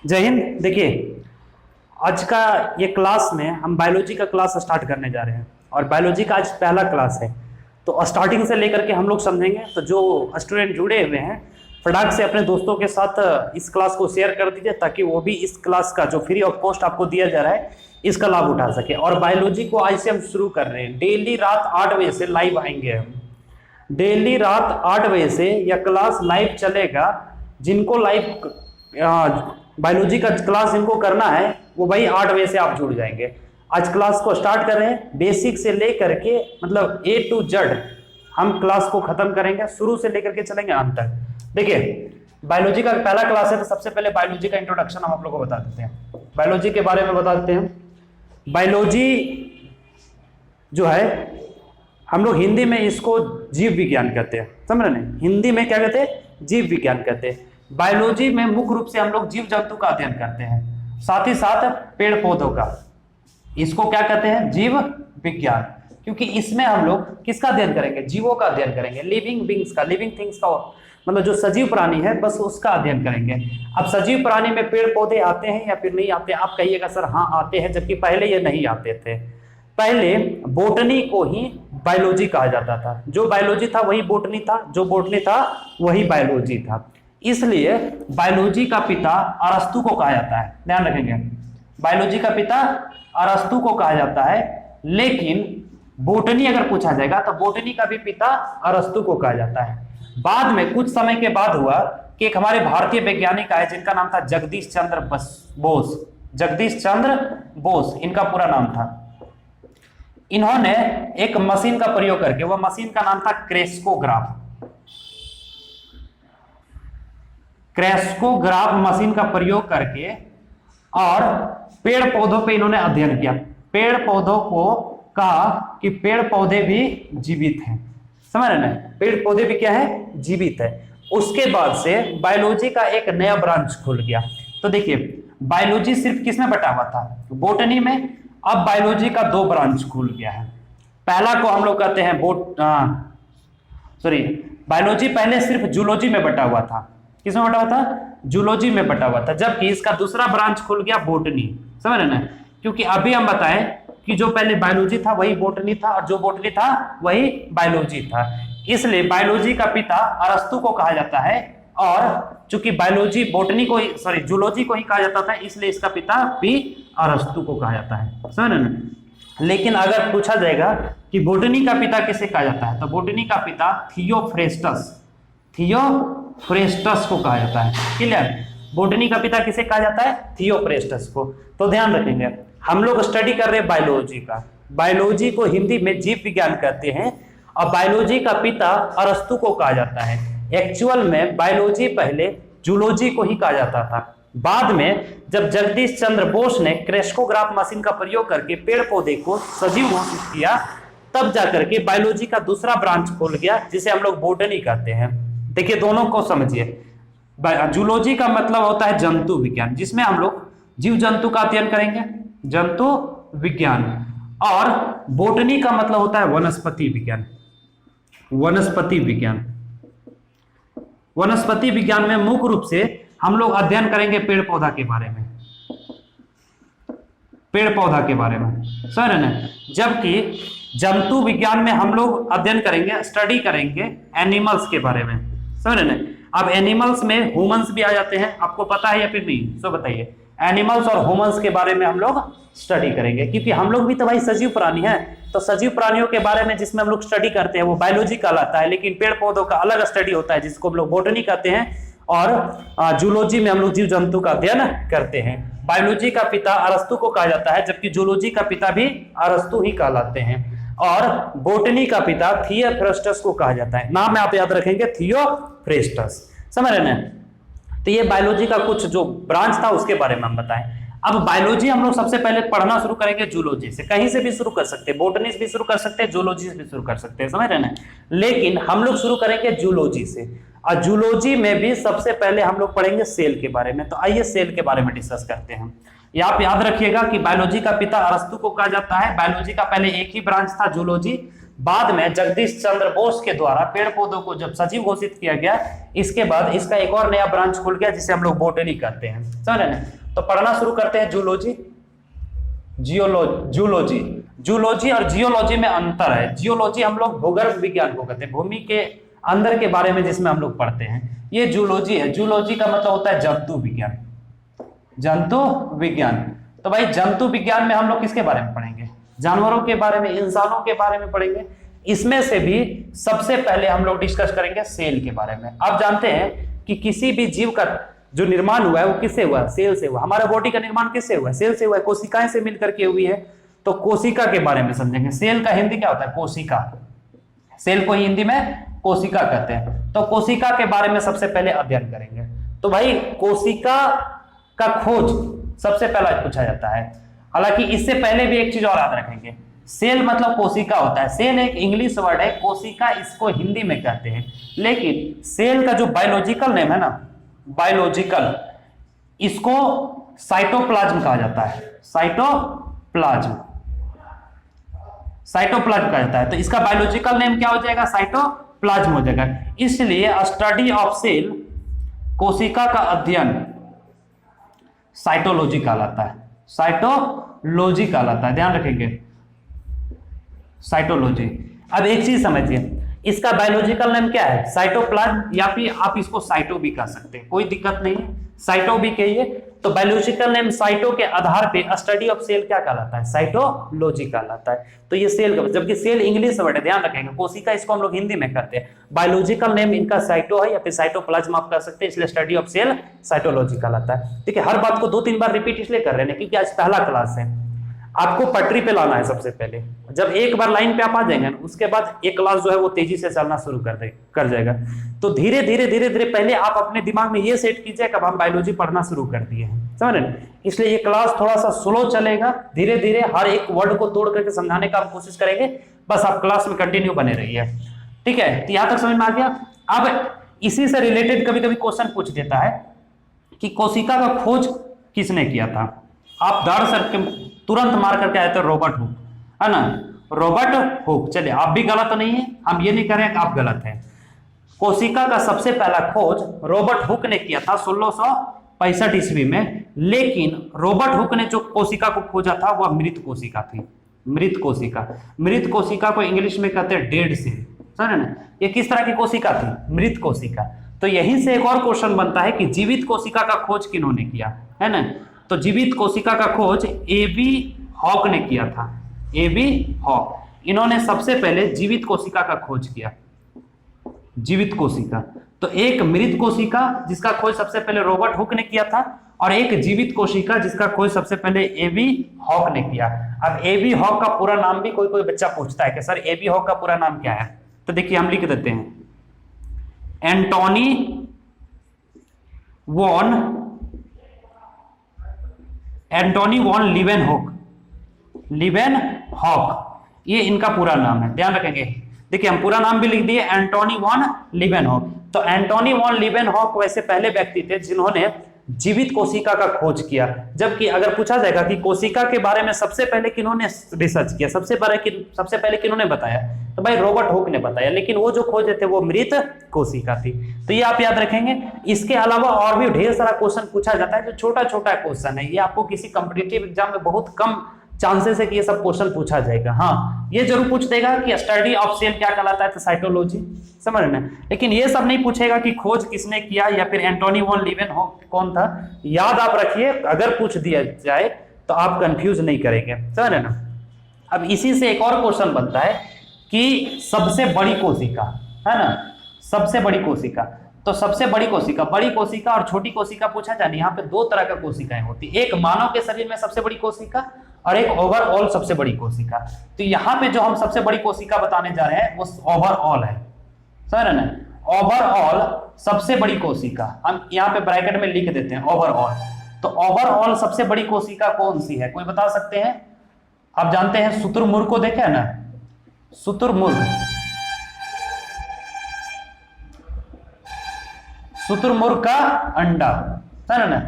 जय हिंद। देखिए, आज का ये क्लास में हम बायोलॉजी का क्लास स्टार्ट करने जा रहे हैं और बायोलॉजी का आज पहला क्लास है। तो स्टार्टिंग से लेकर के हम लोग समझेंगे। तो जो स्टूडेंट जुड़े हुए हैं फटाक से अपने दोस्तों के साथ इस क्लास को शेयर कर दीजिए ताकि वो भी इस क्लास का जो फ्री ऑफ कॉस्ट आपको दिया जा रहा है इसका लाभ उठा सके। और बायोलॉजी को आज से हम शुरू कर रहे हैं। डेली रात 8 बजे से लाइव आएंगे हम। डेली रात 8 बजे से यह क्लास लाइव चलेगा। जिनको लाइव बायोलॉजी का क्लास जिनको करना है वो भाई 8 बजे से आप जुड़ जाएंगे। आज क्लास को स्टार्ट कर रहे हैं। बेसिक से लेकर के मतलब A to Z हम क्लास को खत्म करेंगे, शुरू से लेकर के चलेंगे अंत तक। देखिए, बायोलॉजी का पहला क्लास है तो सबसे पहले बायोलॉजी का इंट्रोडक्शन हम आप लोगों को बता देते हैं। बायोलॉजी के बारे में बता देते हैं। बायोलॉजी जो है हम लोग हिंदी में इसको जीव विज्ञान कहते हैं, समझ रहे हैं? हिंदी में क्या कहते हैं? जीव विज्ञान कहते हैं। बायोलॉजी में मुख्य रूप से हम लोग जीव जंतु का अध्ययन करते हैं, साथ ही साथ पेड़ पौधों का। इसको क्या कहते हैं? जीव विज्ञान। क्योंकि इसमें हम लोग किसका अध्ययन करेंगे? जीवों का अध्ययन करेंगे, लिविंग बींग्स का, लिविंग थिंग्स का, मतलब जो सजीव प्राणी है बस उसका अध्ययन करेंगे। अब सजीव प्राणी में पेड़ पौधे आते हैं या फिर नहीं आते? आप कहिएगा सर हाँ आते हैं, जबकि पहले ये नहीं आते थे। पहले बोटनी को ही बायोलॉजी कहा जाता था। जो बायोलॉजी था वही बोटनी था, जो बोटनी था वही बायोलॉजी था। इसलिए बायोलॉजी का पिता अरस्तु को कहा जाता है। ध्यान रखेंगे, बायोलॉजी का पिता अरस्तु को कहा जाता है। लेकिन बोटनी अगर पूछा जाएगा तो बोटनी का भी पिता अरस्तु को कहा जाता है। बाद में कुछ समय के बाद हुआ कि एक हमारे भारतीय वैज्ञानिक आए जिनका नाम था जगदीश चंद्र बोस। जगदीश चंद्र बोस इनका पूरा नाम था। इन्होंने एक मशीन का प्रयोग करके, वह मशीन का नाम था क्रेस्कोग्राफ। क्रेस्कोग्राफ मशीन का प्रयोग करके और पेड़ पौधों पे इन्होंने अध्ययन किया। पेड़ पौधों को कहा कि पेड़ पौधे भी जीवित हैं। समझ रहे हैं? पेड़ पौधे भी क्या है? जीवित है। उसके बाद से बायोलॉजी का एक नया ब्रांच खुल गया। तो देखिए, बायोलॉजी सिर्फ किसमें बटा हुआ था? बोटनी में। अब बायोलॉजी का 2 ब्रांच खुल गया है। पहला को हम लोग कहते हैं बायोलॉजी पहले सिर्फ जूलॉजी में बटा हुआ था। किसमें बटा हुआ था? जूलॉजी में बटा हुआ था। जबकि इसका दूसरा ब्रांच खुल गया बोटनी। समझ रहे ना? क्योंकि अभी हम बताएं कि जो पहले बायोलॉजी था वही बोटनी था और जो बोटनी था वही बायोलॉजी था। इसलिए बायोलॉजी का पिता अरस्तु को कहा जाता है। और चूंकि बायोलॉजी जूलॉजी को ही कहा जाता था, इसलिए इसका पिता भी अरस्तु को कहा जाता है। समझ रहे ना? लेकिन अगर पूछा जाएगा कि बोटनी का पिता किसे कहा जाता है, तो बोटनी का पिता थियोफ्रेस्टस को कहा जाता है। क्लियर? बोटनी का पिता किसे कहा जाता है? थियोफ्रेस्टस को। तो ध्यान रखेंगे, हम लोग स्टडी कर रहे हैं बायोलॉजी का। बायोलॉजी को हिंदी में जीव विज्ञान कहते हैं और बायोलॉजी का पिता अरस्तु को कहा जाता है। एक्चुअल में बायोलॉजी पहले जूलॉजी को ही कहा जाता था। बाद में जब जगदीश चंद्र बोस ने क्रेस्कोग्राफ मशीन का प्रयोग करके पेड़ पौधे को सजीव घोषित किया, तब जाकर के बायोलॉजी का दूसरा ब्रांच खोल गया जिसे हम लोग बोटनी कहते हैं। देखिए, दोनों को समझिए। जूलॉजी का मतलब होता है जंतु विज्ञान, जिसमें हम लोग जीव जंतु का अध्ययन करेंगे, जंतु विज्ञान। और बोटनी का मतलब होता है वनस्पति विज्ञान। वनस्पति विज्ञान में मुख्य रूप से हम लोग अध्ययन करेंगे पेड़ पौधा के बारे में, समझ रहे हैं? जबकि जंतु विज्ञान में हम लोग अध्ययन करेंगे, स्टडी करेंगे एनिमल्स के बारे में। समझ रहे हैं? अब एनिमल्स में ह्यूमंस भी आ जाते हैं, आपको पता है या फिर नहीं? सो बताइए। एनिमल्स और ह्यूमंस के बारे में हम लोग स्टडी करेंगे, क्योंकि हम लोग भी तो भाई सजीव प्राणी हैं। तो सजीव प्राणियों के बारे में जिसमें हम लोग स्टडी करते हैं वो बायोलॉजी कहलाता है। लेकिन पेड़ पौधों का अलग स्टडी होता है जिसको हम लोग बोटनी कहते हैं। और जूलॉजी में हम लोग जीव जंतु का अध्ययन करते हैं। बायोलॉजी का पिता अरस्तु को कहा जाता है, जबकि जूलॉजी का पिता भी अरस्तु ही कहलाते हैं। और बोटनी का पिता थियोफ्रेस्टस को कहा जाता है। नाम आप याद रखेंगे, थियोफ्रेस्टस। समझ रहे हैं? तो ये बायोलॉजी का कुछ जो ब्रांच था उसके बारे में हम बताएं। अब बायोलॉजी हम लोग सबसे पहले पढ़ना शुरू करेंगे जूलॉजी से। कहीं से भी शुरू कर सकते हैं, बोटनी से भी शुरू कर सकते हैं, जूलॉजी से भी शुरू कर सकते हैं। समझ रहे हैं? लेकिन हम लोग शुरू करेंगे जूलॉजी से। और जूलॉजी में भी सबसे पहले हम लोग पढ़ेंगे सेल के बारे में। तो आइए सेल के बारे में डिस्कस करते हैं। ये आप याद रखिएगा कि बायोलॉजी का पिता अरस्तु को कहा जाता है। बायोलॉजी का पहले एक ही ब्रांच था जूलॉजी। बाद में जगदीश चंद्र बोस के द्वारा पेड़ पौधों को जब सजीव घोषित किया गया, इसके बाद इसका एक और नया ब्रांच खुल गया जिसे हम लोग बोटनी कहते हैं, समझ रहे हैं। तो पढ़ना शुरू करते हैं जूलॉजी, जूलॉजी। जूलॉजी और जियोलॉजी में अंतर है। जियोलॉजी हम लोग भूगर्भ विज्ञान को कहते हैं, भूमि के अंदर के बारे में जिसमें हम लोग पढ़ते हैं। ये जूलॉजी है। जूलॉजी का मतलब होता है जंतु विज्ञान, जंतु विज्ञान। तो भाई जंतु विज्ञान में हम लोग किसके बारे में पढ़ेंगे? जानवरों के बारे में, इंसानों के बारे में पढ़ेंगे। इसमें से भी सबसे पहले हम लोग डिस्कस करेंगे सेल के बारे में। आप जानते हैं कि किसी भी जीव का जो निर्माण हुआ है वो किससे हुआ? सेल से हुआ। हमारा बॉडी का निर्माण किससे हुआ? सेल से हुआ है, कोशिकाएं से मिलकर के हुई है। तो कोशिका के बारे में समझेंगे। सेल का हिंदी क्या होता है? कोशिका। सेल को हिंदी में कोशिका कहते हैं। तो कोशिका के बारे में सबसे पहले अध्ययन करेंगे। तो भाई कोशिका का खोज सबसे पहला पूछा जाता है। हालांकि इससे पहले भी एक चीज और याद रखेंगे, सेल मतलब कोशिका होता है। सेल एक इंग्लिश वर्ड है, कोशिका इसको हिंदी में कहते हैं। लेकिन सेल का जो बायोलॉजिकल नेम है ना, बायोलॉजिकल, इसको साइटोप्लाज्म कहा जाता है। साइटोप्लाज्म, साइटोप्लाज्म कहा जाता है। तो इसका बायोलॉजिकल नेम क्या हो जाएगा? साइटोप्लाज्म हो जाएगा। इसलिए स्टडी ऑफ सेल, कोशिका का अध्ययन, साइटोलॉजी कहलाता है। साइटोलॉजी कहलाता है, ध्यान रखेंगे, साइटोलॉजी। अब एक चीज समझिए, इसका बायोलॉजिकल नेम क्या है? साइटोप्लाज्म, या फिर आप इसको साइटो भी कह सकते हैं, कोई दिक्कत नहीं है, साइटो भी कहिए। तो बायोलॉजिकल नेम साइटो के आधार पे स्टडी ऑफ सेल क्या कहलाता है? साइटोलॉजी कहलाता है। तो ये सेल का, जबकि सेल इंग्लिश वर्ड है, ध्यान रखेंगे। कोशिका इसको हम लोग हिंदी में कहते हैं। बायोलॉजिकल नेम इनका साइटो है या फिर साइटोप्लाज्म आप कह सकते हैं, इसलिए स्टडी ऑफ सेल साइटोलॉजी कहलाता है। ठीक है, हर बात को 2-3 बार रिपीट इसलिए कर रहे हैं क्योंकि आज पहला क्लास है। आपको पटरी पे लाना है सबसे पहले। जब एक बार लाइन पे आप आ जाएंगे उसके बाद एक क्लास जो है वो तेजी से चलना शुरू कर जाएगा। तो धीरे धीरे पहले आप अपने दिमाग में ये सेट कीजिए कब हम बायोलॉजी पढ़ना शुरू कर दिए हैं, समझ रहे हैं। इसलिए ये क्लास थोड़ा सा स्लो चलेगा, धीरे धीरे हर एक वर्ड को तोड़ करके समझाने का हम कोशिश करेंगे। बस आप क्लास में कंटिन्यू बने रहिए, ठीक है। तो यहां तक समझ में आ गया। अब इसी से रिलेटेड कभी कभी क्वेश्चन पूछ देता है कि कोशिका का खोज किसने किया था? आप दाड़ सर के तुरंत मार करके आए थे रॉबर्ट हुक, है ना, रॉबर्ट हुक। चलिए, आप भी गलत नहीं है, हम ये नहीं कह रहे हैं कि आप गलत हैं। कोशिका का सबसे पहला खोज रॉबर्ट हुक ने किया था 1665 ईस्वी में। लेकिन रॉबर्ट हुक ने जो कोशिका को खोजा था वह मृत कोशिका थी। मृत कोशिका, मृत कोशिका को इंग्लिश में कहते हैं डेड सेल, समझ ना। ये किस तरह की कोशिका थी? मृत कोशिका। तो यहीं से एक और क्वेश्चन बनता है कि जीवित कोशिका का खोज किन्होंने किया, है ना। तो जीवित कोशिका का खोज एबी हॉक ने किया था। एबी हॉक, इन्होंने सबसे पहले जीवित कोशिका का खोज किया। जीवित कोशिका, तो एक मृत कोशिका जिसका खोज सबसे पहले रॉबर्ट हुक ने किया था, और एक जीवित कोशिका जिसका खोज सबसे पहले एबी हॉक ने किया। अब एबी हॉक का पूरा नाम भी कोई कोई बच्चा पूछता है कि सर एबी हॉक का पूरा नाम क्या है? तो देखिए हम लिख देते हैं, एंटोनी वॉन लीवेनहॉक, ये इनका पूरा नाम है, ध्यान रखेंगे। देखिए हम पूरा नाम भी लिख दिए, एंटोनी वॉन लीवेनहॉक। तो एंटोनी वॉन लीवेनहॉक वैसे पहले व्यक्ति थे जिन्होंने जीवित कोशिका का खोज किया। जबकि अगर पूछा जाएगा कि कोशिका के बारे में सबसे पहले किन्होंने रिसर्च किया, सबसे पहले किन्होंने बताया, तो भाई रॉबर्ट हुक ने बताया। लेकिन वो जो खोजे थे वो मृत कोशिका थी। तो ये आप याद रखेंगे। इसके अलावा और भी ढेर सारा क्वेश्चन पूछा जाता है जो छोटा छोटा क्वेश्चन है। ये आपको किसी कॉम्पिटिटिव एग्जाम में बहुत कम चांसेस है कि ये सब क्वेश्चन पूछा जाएगा। हाँ, ये जरूर पूछ देगा कि स्टडी ऑफ सेल क्या कहलाता है, तो साइटोलॉजी, समझ रहे हैं। लेकिन ये सब नहीं पूछेगा कि खोज किसने किया या फिर एंटोनी वॉन लीवेनहॉक कौन था। याद आप रखिए, अगर पूछ दिया जाए तो आप कंफ्यूज नहीं करेंगे, समझ रहे ना। अब इसी से एक और क्वेश्चन बनता है कि सबसे बड़ी कोशिका, है ना, सबसे बड़ी कोशिका। तो सबसे बड़ी कोशिका और छोटी कोशिका पूछा जाए। यहाँ पे दो तरह का कोशिकाएं होती, एक मानव के शरीर में सबसे बड़ी कोशिका और एक ओवरऑल सबसे बड़ी कोशिका। तो यहाँ पे जो हम सबसे बड़ी कोशिका बताने जा रहे हैं वो ओवरऑल है, समझ रहे ना। ओवरऑल सबसे बड़ी कोशिका, हम यहाँ पे ब्रैकेट में लिख देते हैं ओवरऑल। तो ओवरऑल सबसे बड़ी कोशिका कौन सी है, कोई बता सकते हैं? आप जानते हैं शुतुरमुर्ग को देखे ना, शुतुरमुर्ग का अंडा, है ना,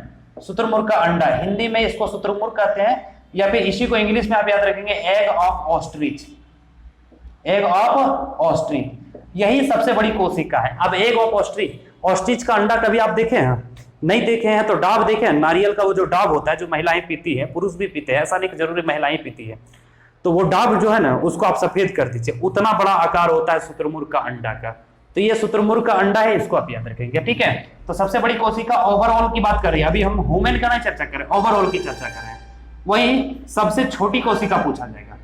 शुतुरमुर्ग का अंडा, हिंदी में इसको शुतुरमुर्ग कहते हैं, या फिर इसी को इंग्लिश में आप याद रखेंगे egg of ostrich. Egg of ostrich, यही सबसे बड़ी कोशिका है। अब एग ऑफ ऑस्ट्रिच, ऑस्ट्रिच का अंडा कभी आप देखे हैं? नहीं देखे हैं तो डाब देखे हैं, नारियल का वो जो डाब होता है जो महिलाएं पीती है, पुरुष भी पीते हैं, ऐसा नहीं कि जरूरी महिलाएं पीती है। तो वो डाब जो है ना उसको आप सफेद कर दीजिए, उतना बड़ा आकार होता है शुतुरमुर्ग का अंडा का। तो ये शुतुरमुर्ग का अंडा है, इसको आप याद रखेंगे, ठीक है। तो सबसे बड़ी कोशिका ओवरऑल की बात कर रही है, अभी हम ह्यूमन का नहीं चर्चा करें, ओवरऑल की चर्चा करें। वही सबसे छोटी कोशिका पूछा जाएगा,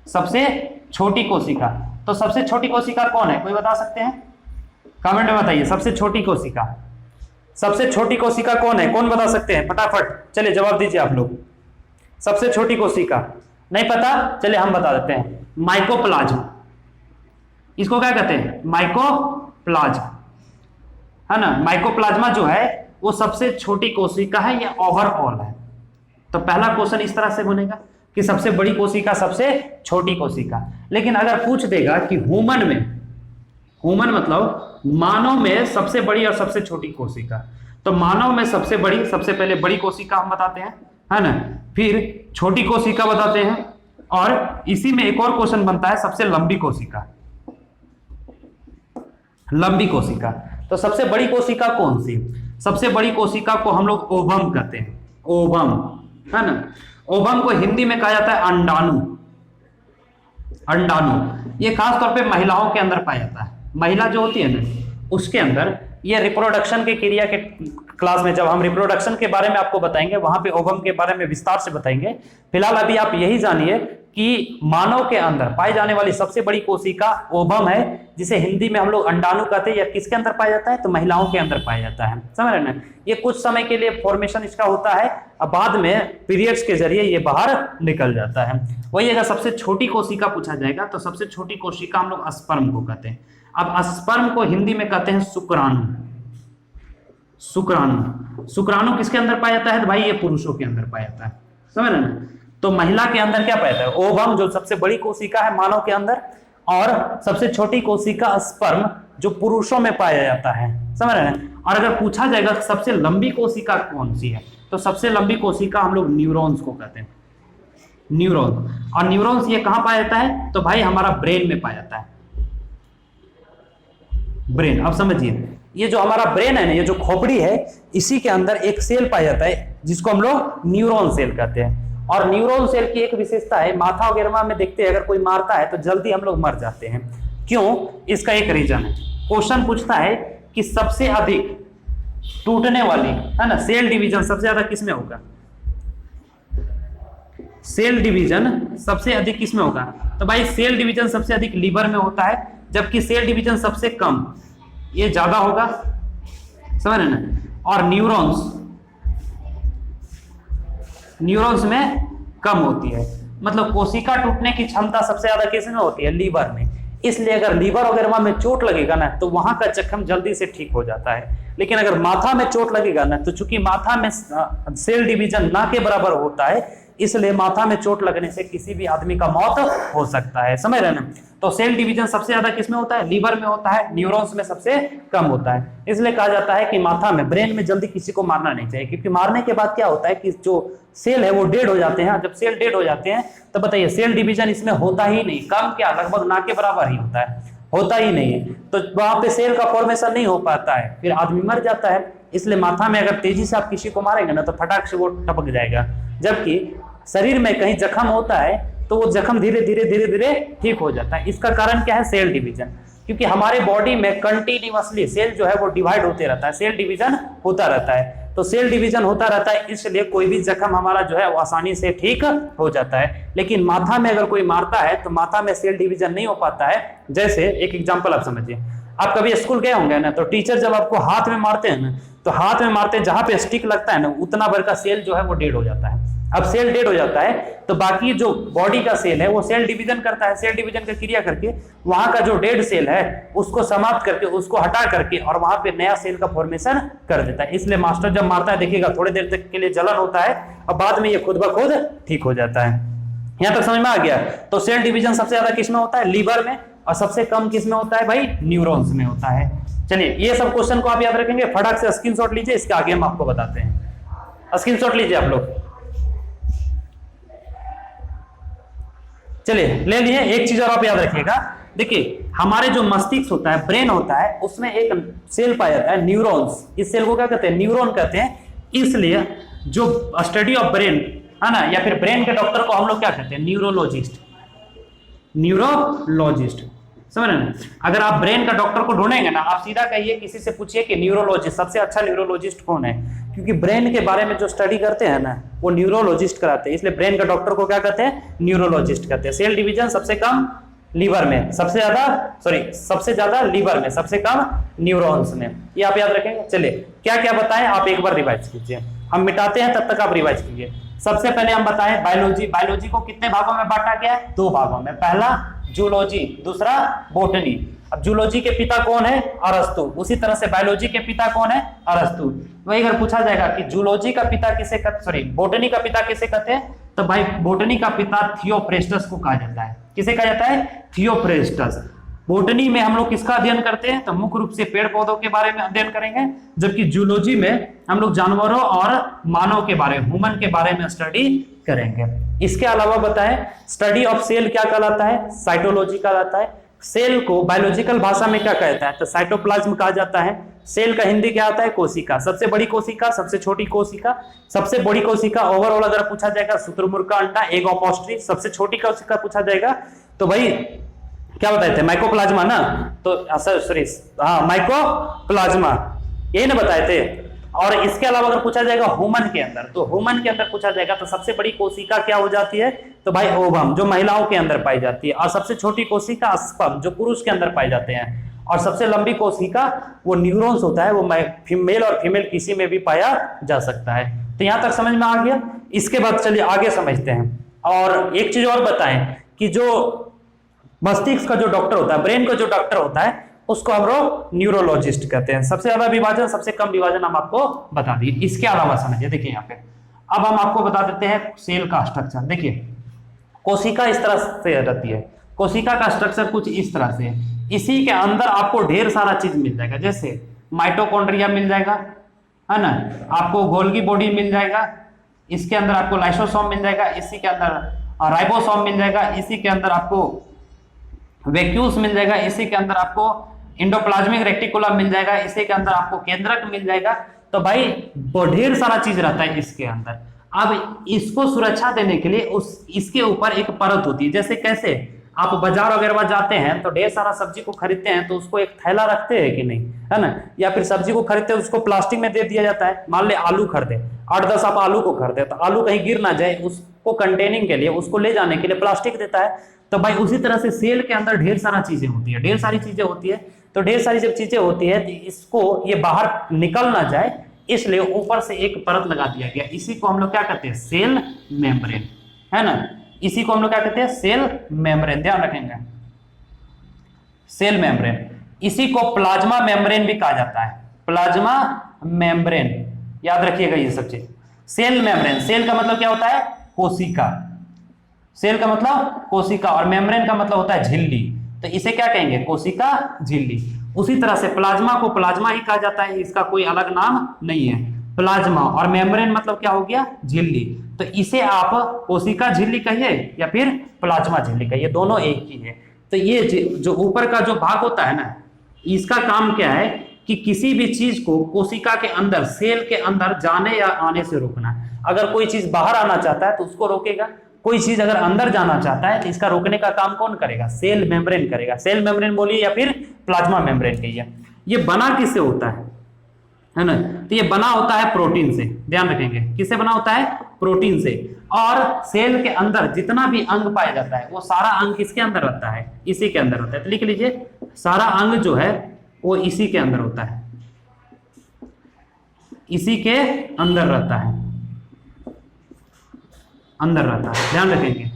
सबसे छोटी कोशिका। तो सबसे छोटी कोशिका कौन है, कोई बता सकते हैं? कमेंट में बताइए, सबसे छोटी कोशिका, सबसे छोटी कोशिका कौन है, कौन बता सकते हैं? फटाफट चलिए जवाब दीजिए आप लोग। सबसे छोटी कोशिका नहीं पता, चलिए हम बता देते हैं, माइकोप्लाज्मा। इसको क्या कहते हैं? माइकोप्लाज्मा, है ना। माइकोप्लाज्मा जो है वो सबसे छोटी कोशिका है या ओवरऑल है। तो पहला क्वेश्चन इस तरह से बनेगा कि सबसे बड़ी कोशिका, सबसे छोटी कोशिका। लेकिन अगर पूछ देगा कि ह्यूमन में, ह्यूमन मतलब मानव में सबसे बड़ी और सबसे छोटी कोशिका, तो मानव में सबसे बड़ी, सबसे पहले बड़ी कोशिका हम बताते हैं, है ना, फिर छोटी कोशिका बताते हैं, और इसी में एक और क्वेश्चन बनता है सबसे लंबी कोशिका, लंबी कोशिका। तो सबसे बड़ी कोशिका कौन सी? सबसे बड़ी कोशिका को हम लोग ओवम कहते हैं, ओवम, है ना। ओवम को हिंदी में कहा जाता है अंडाणु, अंडाणु। ये खास तौर पे महिलाओं के अंदर पाया जाता है, महिला जो होती है ना उसके अंदर। ये रिप्रोडक्शन के क्रिया के क्लास में जब हम रिप्रोडक्शन के बारे में आपको बताएंगे, वहां पे ओवम के बारे में विस्तार से बताएंगे। फिलहाल अभी आप यही जानिए कि मानव के अंदर पाई जाने वाली सबसे बड़ी कोशिका ओवम है, जिसे हिंदी में हम लोग अंडाणु कहते हैं। या किसके अंदर पाया जाता है? तो महिलाओं के अंदर पाया जाता है, समझ रहे ना। ये कुछ समय के लिए फॉर्मेशन इसका होता है, अब बाद में पीरियड्स के जरिए ये बाहर निकल जाता है। वही अगर सबसे छोटी कोशिका पूछा जाएगा तो सबसे छोटी कोशिका हम लोग स्पर्म को कहते हैं। अब स्पर्म को हिंदी में कहते हैं शुक्राणु, शुक्राणु। शुक्राणु किसके अंदर पाया जाता है? तो भाई ये पुरुषों के अंदर पाया जाता है, समझ रहे ना। तो महिला के अंदर क्या पाया जाता है? ओवम जो सबसे बड़ी कोशिका है मानव के अंदर, और सबसे छोटी कोशिका स्पर्म जो पुरुषों में पाया जाता है, समझ रहे हैं। और अगर पूछा जाएगा सबसे लंबी कोशिका कौन सी है, तो सबसे लंबी कोशिका हम लोग न्यूरॉन्स को कहते हैं, न्यूरॉन। और न्यूरॉन्स ये कहां पाया जाता है? तो भाई हमारा ब्रेन में पाया जाता है, ब्रेन। अब समझिए, ये जो हमारा ब्रेन है ना, ये जो खोपड़ी है, इसी के अंदर एक सेल पाया जाता है जिसको हम लोग न्यूरॉन सेल कहते हैं। और न्यूरॉन सेल की एक विशेषता है, माथा वगैरह में देखते हैं अगर कोई मारता है तो जल्दी हम लोग मर जाते हैं। क्यों? इसका एक रीजन है। क्वेश्चन पूछता है कि सबसे अधिक टूटने वाली, है ना, सेल डिवीजन सबसे ज्यादा किसमें होगा? सेल डिवीजन सबसे अधिक किसमें होगा? तो भाई सेल डिवीजन सबसे अधिक लीवर में होता है, जबकि सेल डिवीजन सबसे कम ये ज्यादा होगा, समझ रहे ना। और न्यूरॉन्स, न्यूरॉन्स में कम होती है। मतलब कोशिका टूटने की क्षमता सबसे ज्यादा किसमें होती है? लीवर में। इसलिए अगर लीवर वगैरह में चोट लगेगा ना तो वहां का जख्म जल्दी से ठीक हो जाता है। लेकिन अगर माथा में चोट लगेगा ना, तो चूंकि माथा में सेल डिवीजन ना के बराबर होता है, इसलिए माथा में चोट लगने से किसी भी आदमी का मौत हो सकता है, समझ रहे ना। तो सेल डिवीजन सबसे ज्यादा किसमें होता है? लीवर में होता है, न्यूरॉन्स में सबसे कम होता है। इसलिए कहा जाता है कि माथा में, ब्रेन में जल्दी किसी को मारना नहीं चाहिए, क्योंकि मारने के बाद क्या होता है कि जो सेल है वो डेड हो जाते हैं। जब सेल डेड हो जाते हैं तो बताइए सेल डिवीजन इसमें होता ही नहीं, कम क्या लगभग ना के बराबर ही होता है, होता ही नहीं है। तो वहां पे सेल का फॉर्मेशन नहीं हो पाता है, फिर आदमी मर जाता है। इसलिए माथा में अगर तेजी से आप किसी को मारेंगे ना तो फटाक से वो टपक जाएगा। जबकि शरीर में कहीं जख्म होता है तो वो जख्म धीरे धीरे धीरे धीरे ठीक हो जाता है। इसका कारण क्या है? Cell division. क्योंकि हमारे बॉडी में कंटिन्यूअसली सेल जो है वो डिवाइड होते रहता है, सेल डिवीजन होता रहता है। तो सेल डिवीजन होता रहता है, इसलिए कोई भी जख्म हमारा जो है वो आसानी से ठीक हो जाता है। लेकिन माथा में अगर कोई मारता है तो माथा में सेल डिवीजन नहीं हो पाता है। जैसे एक एग्जांपल आप समझिए, आप कभी स्कूल गए होंगे ना, तो टीचर जब आपको हाथ में मारते हैं ना, तो हाथ में मारते जहां पे स्टिक लगता है ना, उतना भर का सेल जो है वो डेड हो जाता है। अब सेल डेड हो जाता है तो बाकी जो बॉडी का सेल है वो सेल डिवीजन करता है, सेल डिवीजन की क्रिया करके वहां का जो डेड सेल है उसको समाप्त करके, उसको हटा करके, और वहां पे नया सेल का फॉर्मेशन कर देता है। इसलिए मास्टर जब मारता है देखिएगा थोड़ी देर तक के लिए जलन होता है और बाद में ये खुद ब खुद ठीक हो जाता है। यहां तक समझ में आ गया? तो सेल डिवीजन सबसे ज्यादा किसमें होता है? लीवर में। और सबसे कम किसमें होता है भाई? न्यूरॉन्स में होता है। चलिए ये सब क्वेश्चन को आप याद रखेंगे, फटाक से स्क्रीनशॉट लीजिए, इसके आगे हम आपको बताते हैं। स्क्रीनशॉट लीजिए आप लोग। चलिए ले लिए। एक चीज और आप याद रखिएगा, देखिए हमारे जो मस्तिष्क होता है, ब्रेन होता है, उसमें एक सेल पाया जाता है न्यूरॉन्स। इस सेल को क्या कहते हैं? न्यूरॉन कहते हैं। इसलिए जो स्टडी ऑफ ब्रेन है ना, या फिर ब्रेन के डॉक्टर को हम लोग क्या कहते हैं? न्यूरोलॉजिस्ट। न्यूरोलॉजिस्ट, समझ रहे ना? अगर आप ब्रेन का डॉक्टर को ढूंढेंगे ना, आप सीधा कहिए, किसी से पूछिए कि न्यूरोलॉजिस्ट, सबसे अच्छा न्यूरोलॉजिस्ट कौन है, क्योंकि ब्रेन के बारे में जो स्टडी करते हैं ना, वो न्यूरोलॉजिस्ट कराते हैं। इसलिए ब्रेन का डॉक्टर को क्या कहते हैं? न्यूरोलॉजिस्ट कहते हैं। सेल डिवीजन सबसे कम लीवर में, सबसे ज्यादा लीवर में, सबसे कम न्यूरॉन्स में। ये आप याद रखेंगे। चलिए क्या क्या बताएं, आप एक बार रिवाइज कीजिए। हम मिटाते हैं, तब तक आप रिवाइज कीजिए। सबसे पहले हम बताएं बायोलॉजी। बायोलॉजी को कितने भागों में बांटा गया है? 2 भागों में। पहला जूलॉजी, दूसरा बोटनी। अब जूलॉजी के पिता कौन है? अरस्तु। उसी तरह से बायोलॉजी के पिता कौन है? अरस्तु। वही अगर पूछा जाएगा कि जूलॉजी का पिता किसे कहते, बोटनी का पिता किसे कहते हैं, तो भाई बोटनी का पिता थियोप्रेस्टस को कहा जाता है। किसे कहा जाता है? थियोप्रेस्टस। बोटनी में हम लोग किसका अध्ययन करते हैं? तो मुख्य रूप से पेड़ पौधों के बारे में अध्ययन करेंगे, जबकि जूलॉजी में हम लोग जानवरों और मानव के बारे में, ह्यूमन के बारे में स्टडी करेंगे। इसके अलावा बताएं, स्टडी ऑफ सेल क्या कहलाता है? साइटोलॉजी कहलाता है। सेल को बायोलॉजिकल भाषा में क्या कहता है? तो साइटोप्लाज्म कहा जाता है। सेल का हिंदी क्या आता है? कोशिका। सबसे बड़ी कोशिका, सबसे छोटी कोशिका। सबसे बड़ी कोशिका ओवरऑल अगर पूछा जाएगा, शुतुरमुर्ग का अंडा, एग ऑफ ऑस्ट्रिच। सबसे छोटी कोशिका पूछा जाएगा तो भाई क्या बताए थे? माइकोप्लाज्मा ना, तो सॉरी हाँ माइकोप्लाज्मा, यही ना बताए थे। और इसके अलावा अगर पूछा जाएगा ह्यूमन के अंदर, तो ह्यूमन के अंदर पूछा जाएगा तो सबसे बड़ी कोशिका क्या हो जाती है? तो भाई ओवम, जो महिलाओं के अंदर पाई जाती है। और सबसे छोटी कोशिका स्पर्म, जो पुरुष के अंदर पाई जाते हैं। और सबसे लंबी कोशिका वो न्यूरॉन्स होता है, वो मेल और फीमेल किसी में भी पाया जा सकता है। तो यहां तक समझ में आ गया। इसके बाद चलिए आगे समझते हैं। और एक चीज और बताएं कि जो मस्तिष्क का जो डॉक्टर होता है, ब्रेन का जो डॉक्टर होता है, उसको हम लोग न्यूरोलॉजिस्ट कहते हैं। सबसे ज्यादा विभाजन, सबसे कम विभाजन हम आपको बता दिए। इसके अलावा समझिए, देखिए यहाँ पे अब हम आपको बता देते हैं सेल का स्ट्रक्चर। देखिए कोशिका इस तरह से रहती है। कोशिका का स्ट्रक्चर कुछ इस तरह से। इसी के अंदर आपको ढेर सारा चीज मिल जाएगा, जैसे माइटोकॉन्ड्रिया मिल जाएगा, है ना, आपको गोल्गी बॉडी मिल जाएगा, इसके अंदर आपको लाइसोसोम मिल जाएगा, इसी के अंदर राइबोसोम मिल जाएगा, इसी के अंदर आपको वैक्यूल्स मिल जाएगा, इसी के अंदर आपको इंडोप्लाज्मिक रेटिकुलम मिल जाएगा, इसी के अंदर आपको केंद्रक मिल जाएगा। तो भाई ढेर सारा चीज रहता है इसके अंदर। अब इसको सुरक्षा देने के लिए इसके ऊपर एक परत होती है। जैसे कैसे आप बाजार वगैरह जाते हैं तो ढेर सारा सब्जी को खरीदते हैं, तो उसको एक थैला रखते हैं कि नहीं, है ना, या फिर सब्जी को खरीदते हैं उसको प्लास्टिक में दे दिया जाता है। मान ले आलू खरीदे, 8-10 आप आलू को खरीदे, तो आलू कहीं गिर ना जाए, उसको कंटेनिंग के लिए, उसको ले जाने के लिए प्लास्टिक देता है। तो भाई उसी तरह से सेल के अंदर ढेर सारा चीजें होती है, ढेर सारी चीजें होती है। तो ढेर सारी जब चीजें होती है तो इसको ये बाहर निकल ना जाए, इसलिए ऊपर से एक परत लगा दिया गया। इसी को हम लोग क्या कहते हैं? सेल मेम्ब्रेन, है ना। इसी को हम लोग क्या कहते हैं? सेल मेम्ब्रेन, ध्यान रखेंगे, सेल मेम्ब्रेन। इसी को प्लाज्मा मेम्ब्रेन भी कहा जाता है, प्लाज्मा मेम्ब्रेन, याद रखिएगा ये सब चीज। सेल मेम्ब्रेन, सेल का मतलब क्या होता है? कोशिका। सेल का मतलब कोशिका, और मेम्ब्रेन का मतलब होता है झिल्ली। तो इसे क्या कहेंगे? कोशिका झिल्ली। उसी तरह से प्लाज्मा को प्लाज्मा ही कहा जाता है, इसका कोई अलग नाम नहीं है, प्लाज्मा। और मेम्ब्रेन मतलब क्या हो गया? झिल्ली। तो इसे आप कोशिका झिल्ली कहिए या फिर प्लाज्मा झिल्ली कहिए, दोनों एक ही है। तो ये जो ऊपर का जो भाग होता है ना, इसका काम क्या है कि किसी भी चीज को कोशिका के अंदर, सेल के अंदर जाने या आने से रोकना। अगर कोई चीज बाहर आना चाहता है तो उसको रोकेगा, कोई चीज अगर अंदर जाना चाहता है तो इसका रोकने का काम कौन करेगा? सेल मेम्ब्रेन करेगा। सेल मेम्ब्रेन बोलिए या फिर प्लाज्मा मेम्ब्रेन कहिए। ये बना किससे होता है ना? तो ये बना होता है प्रोटीन से, ध्यान रखेंगे। किससे बना होता है? प्रोटीन से। और सेल के अंदर जितना भी अंग पाया जाता है वो सारा अंग किसके अंदर रहता है? इसी के अंदर होता है। तो लिख लीजिए, सारा अंग जो है वो इसी के अंदर होता है, इसी के अंदर रहता है, अंदर रहता है, ध्यान रखेंगे।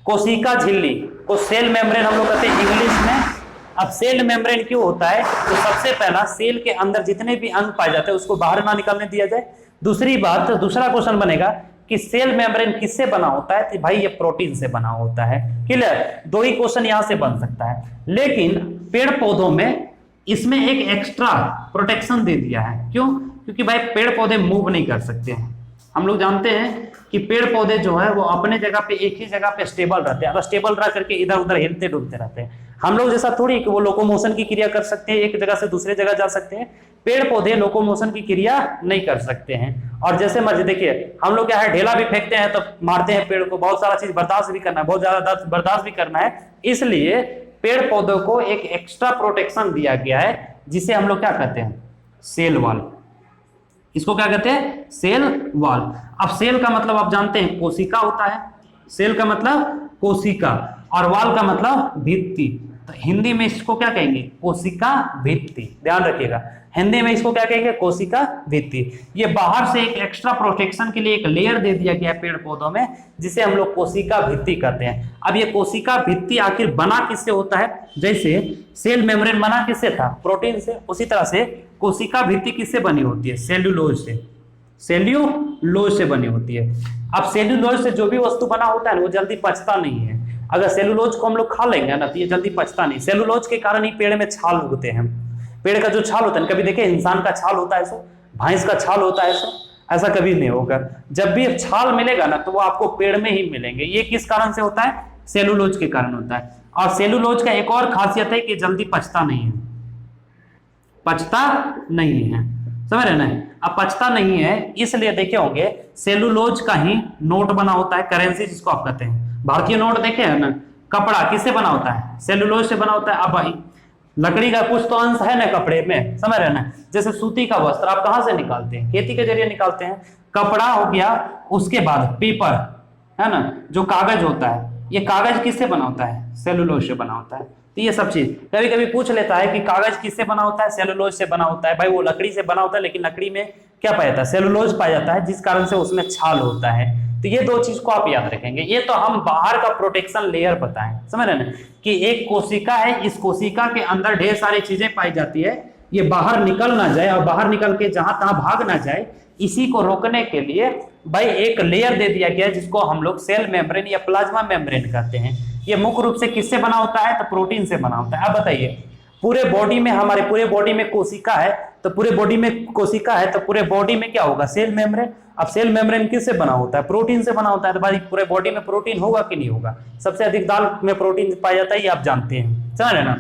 कोशिका झिल्ली को सेल मेम्ब्रेन हम लोग कहते हैं इंग्लिश में। अब सेल मेम्ब्रेन क्यों होता है? तो सबसे पहला, सेल के अंदर जितने भी अंग पाए जाते हैं उसको बाहर ना निकलने दिया जाए। दूसरी बात, दूसरा क्वेश्चन बनेगा कि सेल मेम्ब्रेन किससे बना होता है? तो भाई ये प्रोटीन से बना होता है। क्लियर? 2 ही क्वेश्चन यहां से बन सकता है। लेकिन पेड़ पौधों में इसमें एक एक्स्ट्रा प्रोटेक्शन दे दिया है। क्यों? क्योंकि भाई पेड़ पौधे मूव नहीं कर सकते हैं, हम लोग जानते हैं कि पेड़ पौधे जो है वो अपने जगह पे एक ही जगह पे स्टेबल रहते हैं, अगर स्टेबल रह करके इधर उधर हिलते डुलते रहते हैं। हम लोग जैसा थोड़ी कि वो लोकोमोशन की क्रिया कर सकते हैं, एक जगह से दूसरे जगह जा सकते हैं, पेड़ पौधे लोकोमोशन की क्रिया नहीं कर सकते हैं। और जैसे मर्जी देखिए, हम लोग क्या है ढेला भी फेंकते हैं तो मारते हैं पेड़ को, बहुत सारा चीज बर्दाश्त भी करना है, बहुत ज्यादा दर्द बर्दाश्त भी करना है, इसलिए पेड़ पौधों को एक एक्स्ट्रा प्रोटेक्शन दिया गया है, जिसे हम लोग क्या कहते हैं, सेल वॉल। इसको क्या कहते हैं, सेल वॉल। अब सेल का मतलब आप जानते हैं कोशिका होता है, सेल का मतलब कोशिका, और वॉल का मतलब भित्ति। तो हिंदी में इसको क्या कहेंगे, कोशिका भित्ति, ध्यान रखिएगा, हिंदी में इसको क्या कहेंगे, कोशिका भित्ति। ये बाहर से एक एक्स्ट्रा प्रोटेक्शन के लिए एक लेयर दे दिया गया है पेड़ पौधों में, जिसे हम लोग कोशिका भित्ति कहते हैं। अब ये कोशिका भित्ति आखिर बना किससे होता है, जैसे सेल मेम्ब्रेन बना किससे था, प्रोटीन से, उसी तरह से कोशिका भित्ति किससे बनी होती है, सेल्यूलोज से, सेल्यूलोज से बनी होती है। अब सेल्यूलोज से जो भी वस्तु बना होता है ना वो जल्दी पचता नहीं है। अगर सेल्यूलोज को हम लोग खा लेंगे ना तो ये जल्दी पचता नहीं। सेल्यूलोज के कारण ही पेड़ में छाल उगते हैं। पेड़ का जो छाल होता है, कभी देखे इंसान का छाल होता है सो, भैंस का छाल होता है सो, ऐसा कभी नहीं होगा। जब भी छाल मिलेगा ना तो वो आपको पेड़ में ही मिलेंगे। ये किस कारण से होता है, सेल्यूलोज के कारण होता है। और सेल्यूलोज का एक और खासियत है कि जल्दी पचता नहीं है, पचता नहीं है, समझ रहे ना। अब पचता नहीं है इसलिए देखे होंगे सेल्यूलोज का ही नोट बना होता है, करेंसी जिसको आप कहते हैं। भारतीय नोट देखे है ना, कपड़ा किससे बना होता है, सेल्यूलोज से बना होता है। अब भाई लकड़ी का कुछ तो अंश है ना कपड़े में, समझ रहे ना। जैसे सूती का वस्त्र आप कहां से निकालते हैं, खेती के जरिए निकालते हैं। कपड़ा हो गया, उसके बाद पेपर है ना, जो कागज होता है, ये कागज किससे बना होता है, सेल्यूलोज से बना होता है। तो ये सब चीज कभी कभी पूछ लेता है कि कागज किससे बना होता है, सेल्यूलोज से बना होता है। भाई वो लकड़ी से बना होता है, लेकिन लकड़ी में क्या पाया जाता है, सेल्यूलोज पाया जाता है, जिस कारण से उसमें छाल होता है। तो ये दो चीज को आप याद रखेंगे। ये तो हम बाहर का प्रोटेक्शन लेयर बताएं, समझ रहे ना, कि एक कोशिका है, इस कोशिका के अंदर ढेर सारी चीजें पाई जाती है, ये बाहर निकल ना जाए और बाहर निकल के जहां तहां भाग ना जाए, इसी को रोकने के लिए भाई एक लेयर दे दिया गया जिसको हम लोग सेल मेम्ब्रेन या प्लाज्मा मेम्ब्रेन कहते हैं। ये मुख्य रूप से किससे बना होता है, तो प्रोटीन से बना होता है। अब बताइए, पूरे बॉडी में, हमारे पूरे बॉडी में कोशिका है, तो पूरे बॉडी में कोशिका है तो पूरे बॉडी में क्या होगा, सेल मेम्ब्रेन। अब सेल मेम्ब्रेन किससे बना होता है, प्रोटीन से बना होता है। तो भाई पूरे बॉडी में प्रोटीन होगा कि नहीं होगा, सबसे अधिक दाल में प्रोटीन पाया जाता है, ये आप जानते हैं, समझ रहे ना।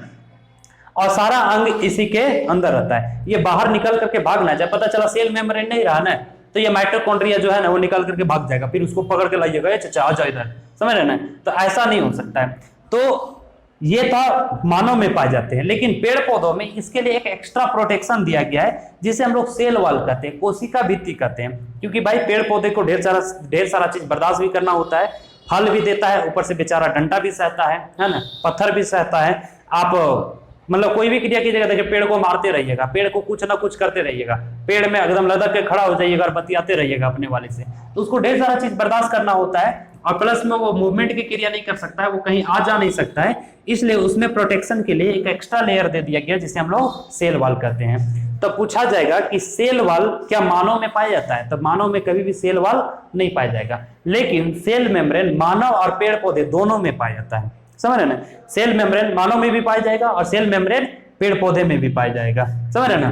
और सारा अंग इसी के अंदर रहता है, ये बाहर निकल करके भाग ना जाए। पता चला सेल मेम्ब्रेन नहीं रहा ना, तो ये माइटोकॉन्ड्रिया जो है ना वो निकल करके भाग जाएगा, फिर उसको पकड़ के लाइएगा, चाचा आ जाओ इधर, समझ रहे ना। तो ऐसा नहीं हो सकता है। तो ये था मानव में पाए जाते हैं, लेकिन पेड़ पौधों में इसके लिए एक एक्स्ट्रा प्रोटेक्शन दिया गया है, जिसे हम लोग सेल वॉल कहते हैं, कोशिका भित्ति कहते हैं। क्योंकि भाई पेड़ पौधे को ढेर सारा चीज बर्दाश्त भी करना होता है, फल भी देता है, ऊपर से बेचारा डंडा भी सहता है ना, पत्थर भी सहता है। आप मतलब कोई भी क्रिया कीजिएगा, देखिए पेड़ को मारते रहिएगा, पेड़ को कुछ ना कुछ करते रहिएगा, पेड़ में एकदम लदक के खड़ा हो जाइएगा और बतियाते रहिएगा अपने वाले से, तो उसको ढेर सारा चीज बर्दाश्त करना होता है। और प्लस में वो मूवमेंट की क्रिया नहीं कर सकता है, वो कहीं आ जा नहीं सकता है, इसलिए उसमें प्रोटेक्शन के लिए एक एक्स्ट्रा लेयर दे दिया गया, जिसे हम लोग सेल वॉल कहते हैं। तो पूछा जाएगा कि सेल वॉल क्या मानव में पाया जाता है, तो मानव में कभी भी सेल वॉल नहीं पाया जाएगा, लेकिन सेल मेम्ब्रेन मानव और पेड़ पौधे दोनों में पाया जाता है, समझ रहे ना। सेल मेम्ब्रेन मानव में भी पाया जाएगा और सेल मेम्ब्रेन पेड़ पौधे में भी पाया जाएगा, समझ रहे ना।